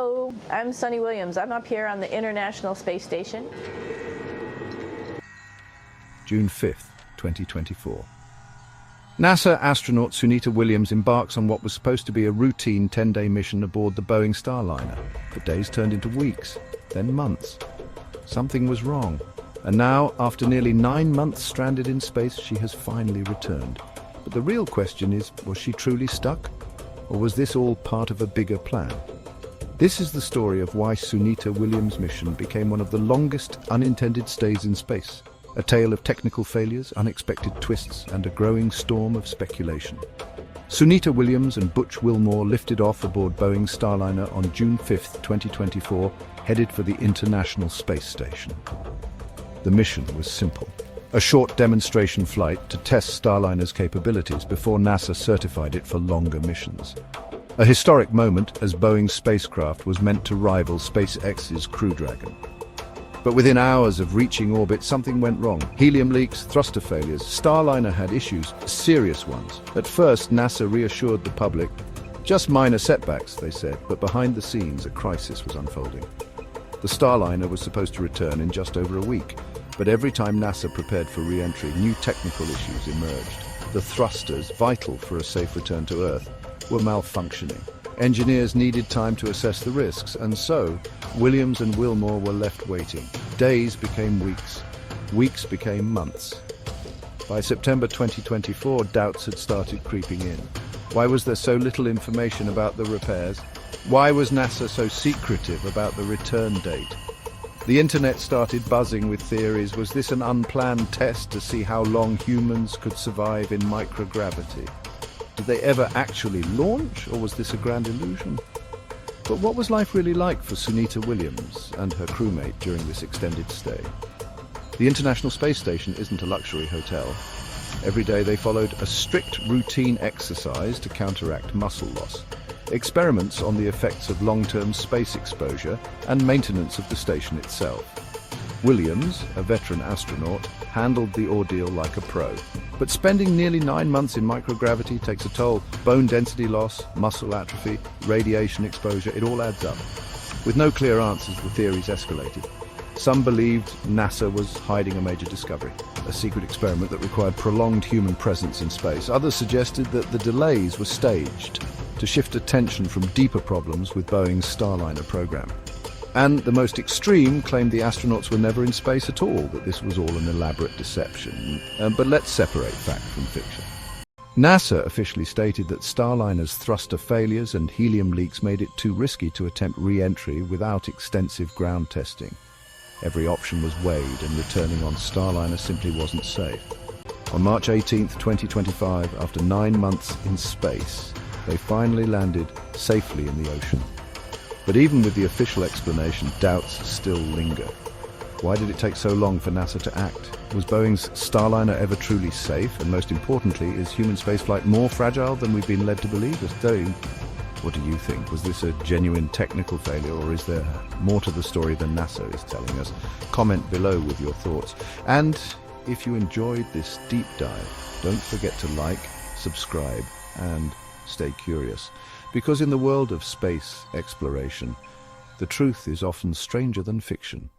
Hello, I'm Sunita Williams. I'm up here on the International Space Station. June 5th, 2024. NASA astronaut Sunita Williams embarks on what was supposed to be a routine 10-day mission aboard the Boeing Starliner. But days turned into weeks, then months. Something was wrong. And now, after nearly 9 months stranded in space, she has finally returned. But the real question is, was she truly stuck? Or was this all part of a bigger plan? This is the story of why Sunita Williams' mission became one of the longest unintended stays in space. A tale of technical failures, unexpected twists, and a growing storm of speculation. Sunita Williams and Butch Wilmore lifted off aboard Boeing's Starliner on June 5, 2024, headed for the International Space Station. The mission was simple. A short demonstration flight to test Starliner's capabilities before NASA certified it for longer missions. A historic moment as Boeing's spacecraft was meant to rival SpaceX's Crew Dragon. But within hours of reaching orbit, something went wrong. Helium leaks, thruster failures. Starliner had issues, serious ones. At first, NASA reassured the public. Just minor setbacks, they said, but behind the scenes, a crisis was unfolding. The Starliner was supposed to return in just over a week, but every time NASA prepared for re-entry, new technical issues emerged. The thrusters, vital for a safe return to Earth, were malfunctioning. Engineers needed time to assess the risks, and so Williams and Wilmore were left waiting. Days became weeks. Weeks became months. By September 2024, doubts had started creeping in. Why was there so little information about the repairs? Why was NASA so secretive about the return date? The internet started buzzing with theories. Was this an unplanned test to see how long humans could survive in microgravity? Did they ever actually launch, or was this a grand illusion? But what was life really like for Sunita Williams and her crewmate during this extended stay? The International Space Station isn't a luxury hotel. Every day they followed a strict routine exercise to counteract muscle loss, experiments on the effects of long-term space exposure, and maintenance of the station itself. Williams, a veteran astronaut, handled the ordeal like a pro. But spending nearly 9 months in microgravity takes a toll. Bone density loss, muscle atrophy, radiation exposure, it all adds up. With no clear answers, the theories escalated. Some believed NASA was hiding a major discovery, a secret experiment that required prolonged human presence in space. Others suggested that the delays were staged to shift attention from deeper problems with Boeing's Starliner program. And the most extreme claimed the astronauts were never in space at all, that this was all an elaborate deception. But let's separate fact from fiction. NASA officially stated that Starliner's thruster failures and helium leaks made it too risky to attempt re-entry without extensive ground testing. Every option was weighed, and returning on Starliner simply wasn't safe. On March 18, 2025, after 9 months in space, they finally landed safely in the ocean. But even with the official explanation, doubts still linger. Why did it take so long for NASA to act? Was Boeing's Starliner ever truly safe? And most importantly, is human spaceflight more fragile than we've been led to believe? What do you think? Was this a genuine technical failure, or is there more to the story than NASA is telling us? Comment below with your thoughts. And if you enjoyed this deep dive, don't forget to like, subscribe, and stay curious. Because in the world of space exploration, the truth is often stranger than fiction.